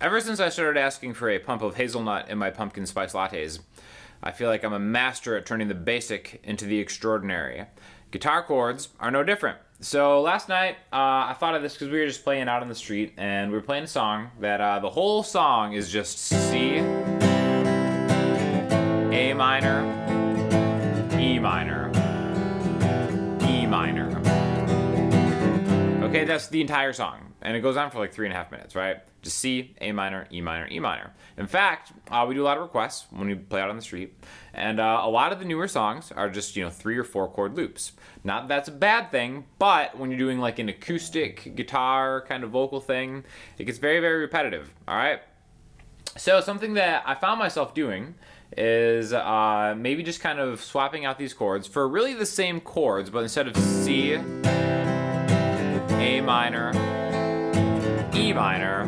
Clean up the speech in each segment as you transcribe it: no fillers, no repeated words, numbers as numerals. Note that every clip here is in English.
Ever since I started asking for a pump of hazelnut in my pumpkin spice lattes, I feel like I'm a master at turning the basic into the extraordinary. Guitar chords are no different. So last night, I thought of this because we were just playing out on the street, and we were playing a song that the whole song is just C, A minor, E minor, E minor. Okay, that's the entire song, and it goes on for like 3.5 minutes, right? Just C, A minor, E minor, E minor. In fact, we do a lot of requests when we play out on the street, and a lot of the newer songs are just, 3 or 4 chord loops. Not that that's a bad thing, but when you're doing like an acoustic guitar kind of vocal thing, it gets very, very repetitive, all right? So something that I found myself doing is maybe just kind of swapping out these chords for really the same chords, but instead of C, A minor, E minor,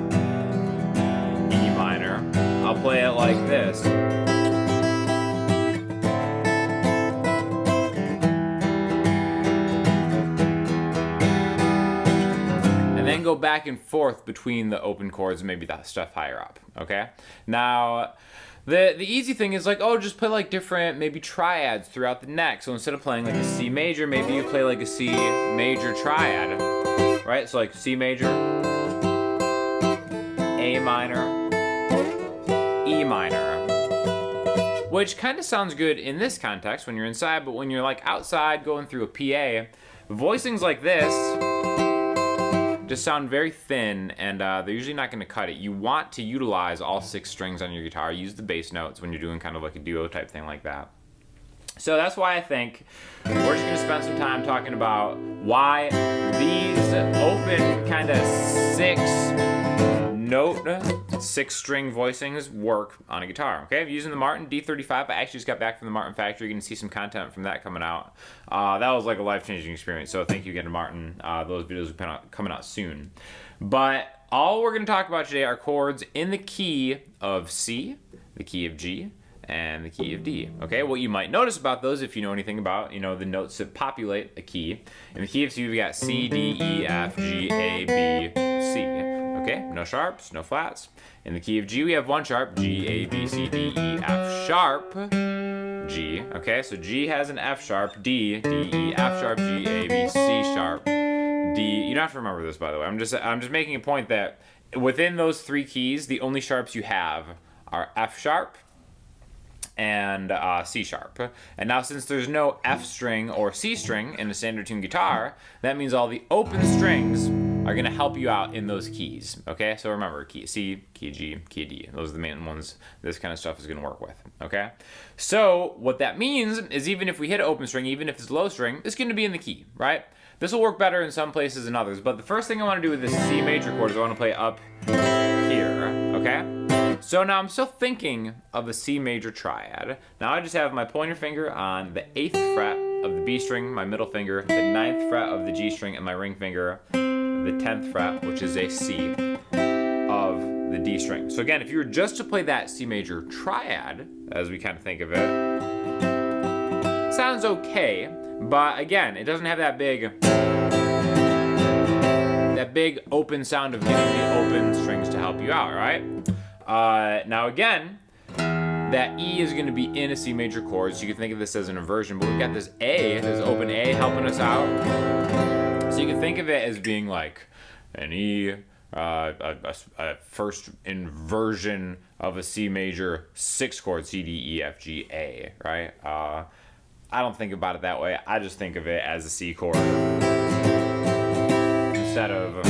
E minor, I'll play it like this. And then go back and forth between the open chords and maybe that stuff higher up, okay? Now, the easy thing is like, just play like different maybe triads throughout the neck. So instead of playing like a C major, maybe you play like a C major triad, right? So like C major, A minor, E minor, which kind of sounds good in this context when you're inside, but when you're like outside going through a PA, voicings like this just sound very thin, and they're usually not going to cut it. You want to utilize all 6 strings on your guitar. Use the bass notes when you're doing kind of like a duo type thing like that. So that's why I think we're just going to spend some time talking about why these open kind of 6-string voicings work on a guitar. Okay, I'm using the Martin D35. I actually just got back from the Martin factory. You can see some content from that coming out. That was like a life-changing experience. So thank you again to Martin. Those videos are coming out soon. But all we're going to talk about today are chords in the key of C, the key of G, and the key of D. Okay, what you might notice about those, if you know anything about the notes that populate a key. In the key of C, we've got C, D, E, F, G, A, B, C. Okay, no sharps, no flats. In the key of G, we have 1 sharp, G, A, B, C, D, E, F sharp, G. Okay, so G has an F sharp, D, D, E, F sharp, G, A, B, C sharp, D. You don't have to remember this, by the way. I'm just making a point that within those 3 keys, the only sharps you have are F sharp and C sharp. And now since there's no F string or C string in a standard tune guitar, that means all the open strings are going to help you out in those keys. Okay, so remember, key C, key G, key D. Those are the main ones this kind of stuff is going to work with. Okay, so what that means is even if we hit an open string, even if it's low string, it's going to be in the key, right? This will work better in some places than others, but the first thing I want to do with this C major chord is I want to play up here, okay? So now I'm still thinking of a C major triad. Now I just have my pointer finger on the 8th fret of the B string, my middle finger, the 9th fret of the G string, and my ring finger, the 10th fret, which is a C of the D string. So again, if you were just to play that C major triad, as we kind of think of it, sounds okay, but again, it doesn't have that big open sound of getting the open strings to help you out, right? Now again, that E is going to be in a C major chord, so you can think of this as an inversion, but we've got this A, this open A helping us out. So you can think of it as being like an E, a first inversion of a C major 6 chord, C, D, E, F, G, A, right? I don't think about it that way. I just think of it as a C chord instead of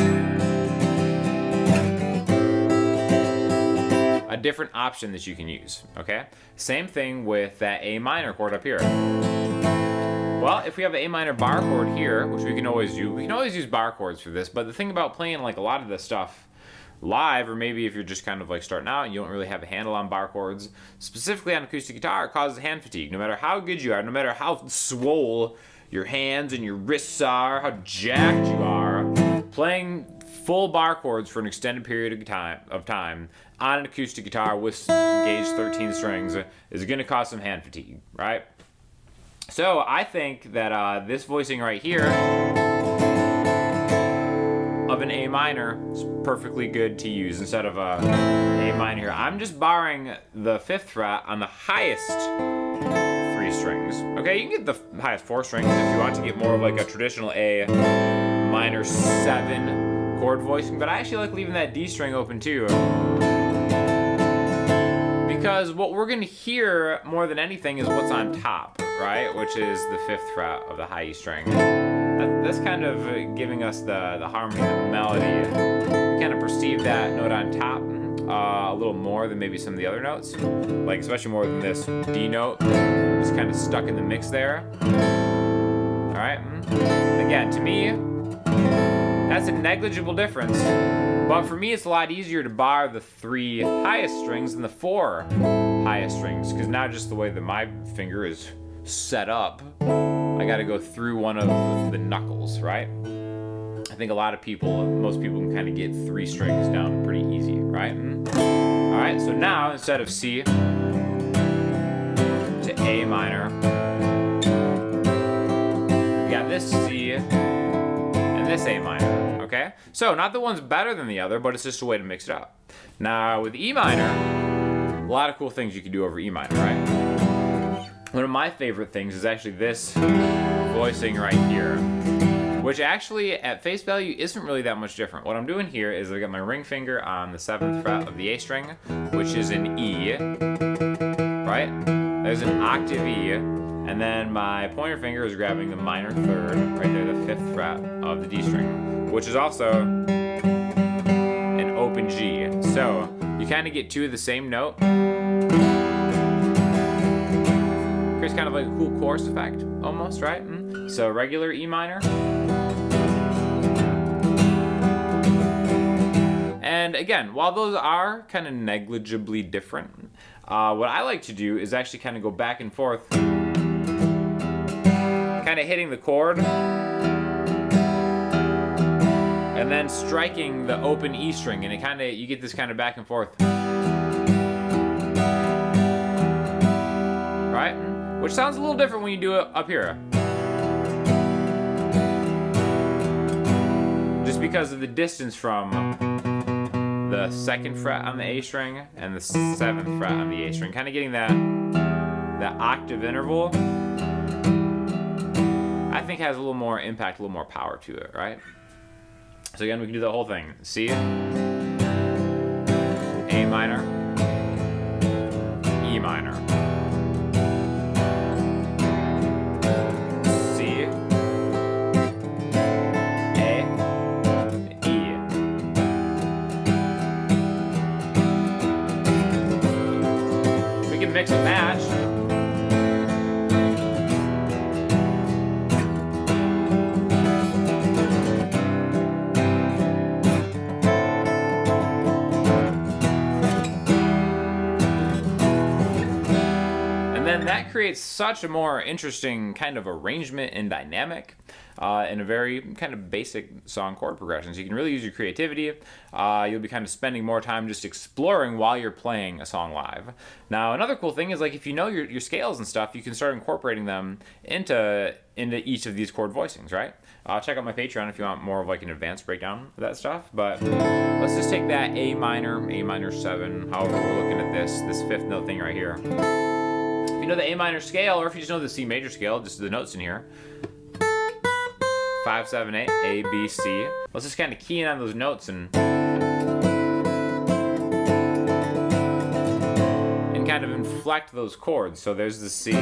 a different option that you can use, okay? Same thing with that A minor chord up here. Well, if we have an A minor bar chord here, which we can always use bar chords for this, but the thing about playing like a lot of this stuff live, or maybe if you're just kind of like starting out and you don't really have a handle on bar chords, specifically on acoustic guitar, it causes hand fatigue. No matter how good you are, no matter how swole your hands and your wrists are, how jacked you are, playing full bar chords for an extended period of time on an acoustic guitar with gauge 13 strings is going to cause some hand fatigue, right? So I think that this voicing right here of of an A minor is perfectly good to use instead of a A minor here. I'm just barring the 5th fret on the highest 3 strings. Okay, you can get the highest 4 strings if you want to get more of like a traditional A minor 7 chord voicing, but I actually like leaving that D string open too. Because what we're going to hear more than anything is what's on top, right? Which is the 5th fret of the high E string. That's kind of giving us the harmony, the melody. We kind of perceive that note on top a little more than maybe some of the other notes. Like especially more than this D note. It's kind of stuck in the mix there. Alright? Again, to me, that's a negligible difference. But for me, it's a lot easier to bar the 3 highest strings than the 4 highest strings, because now just the way that my finger is set up, I got to go through one of the knuckles, right? I think a lot of people, most people can kind of get 3 strings down pretty easy, right? All right, so now instead of C to A minor, we got this C and this A minor. Okay, so not that one's better than the other, but it's just a way to mix it up. Now with E minor, a lot of cool things you can do over E minor, right? One of my favorite things is actually this voicing right here, which actually at face value isn't really that much different. What I'm doing here is I got my ring finger on the 7th fret of the A string, which is an E, right? There's an octave E, and then my pointer finger is grabbing the minor 3rd, right there, the 5th fret of the D string, which is also an open G. So you kind of get 2 of the same note. Creates kind of like a cool chorus effect, almost, right? So regular E minor. And again, while those are kind of negligibly different, what I like to do is actually kind of go back and forth, kind of hitting the chord, and then striking the open E string, and you get this kind of back and forth, right? Which sounds a little different when you do it up here, just because of the distance from the 2nd fret on the A string and the 7th fret on the A string, kind of getting that octave interval. I think has a little more impact, a little more power to it, right? So again, we can do the whole thing. C, A minor, E minor, C, A, E. We can mix and match. That creates such a more interesting kind of arrangement and dynamic in a very kind of basic song chord progression. So you can really use your creativity. You'll be kind of spending more time just exploring while you're playing a song live. Now, another cool thing is like if you know your scales and stuff, you can start incorporating them into each of these chord voicings, right? Check out my Patreon if you want more of like an advanced breakdown of that stuff. But let's just take that A minor 7, however we're looking at this 5th note thing right here. If you know the A minor scale, or if you just know the C major scale, just the notes in here. 5, 7, 8, A, B, C. Let's just kind of key in on those notes and kind of inflect those chords. So there's the C.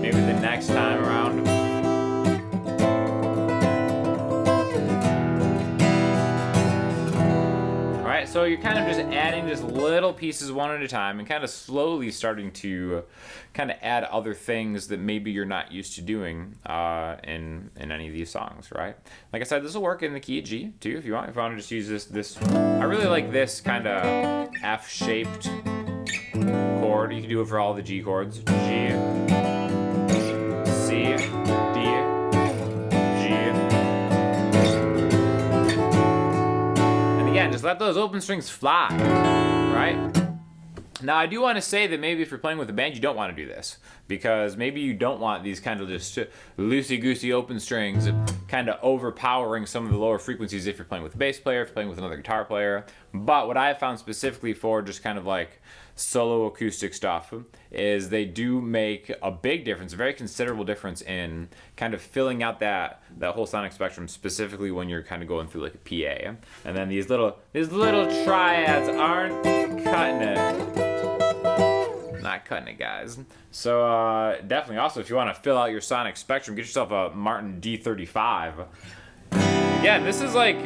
Maybe the next time around. So you're kind of just adding just little pieces one at a time and kind of slowly starting to kind of add other things that maybe you're not used to doing in any of these songs, right? Like I said, this will work in the key of G too if you want. If you want to just use this. I really like this kind of F-shaped chord. You can do it for all the G chords. G, C, D, Again, just let those open strings fly, right? Now, I do want to say that maybe if you're playing with a band, you don't want to do this, because maybe you don't want these kind of just loosey-goosey open strings kind of overpowering some of the lower frequencies if you're playing with a bass player, if you're playing with another guitar player. But what I have found specifically for just kind of like solo acoustic stuff is they do make a big difference, a very considerable difference in kind of filling out that whole sonic spectrum, specifically when you're kind of going through like a PA. And then these little triads aren't cutting it. Not cutting it, guys. So definitely also, if you want to fill out your sonic spectrum, get yourself a Martin D35. Again, this is like,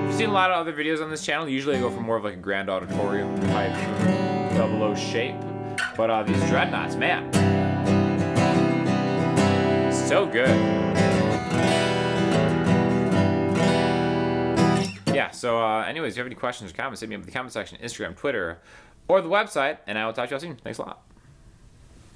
I've seen a lot of other videos on this channel. Usually I go for more of like a grand auditorium type 00 shape, but these dreadnoughts, man, so good. Yeah, so anyways, if you have any questions or comments, hit me up in the comment section, Instagram, Twitter, or the website, and I will talk to y'all soon. Thanks a lot.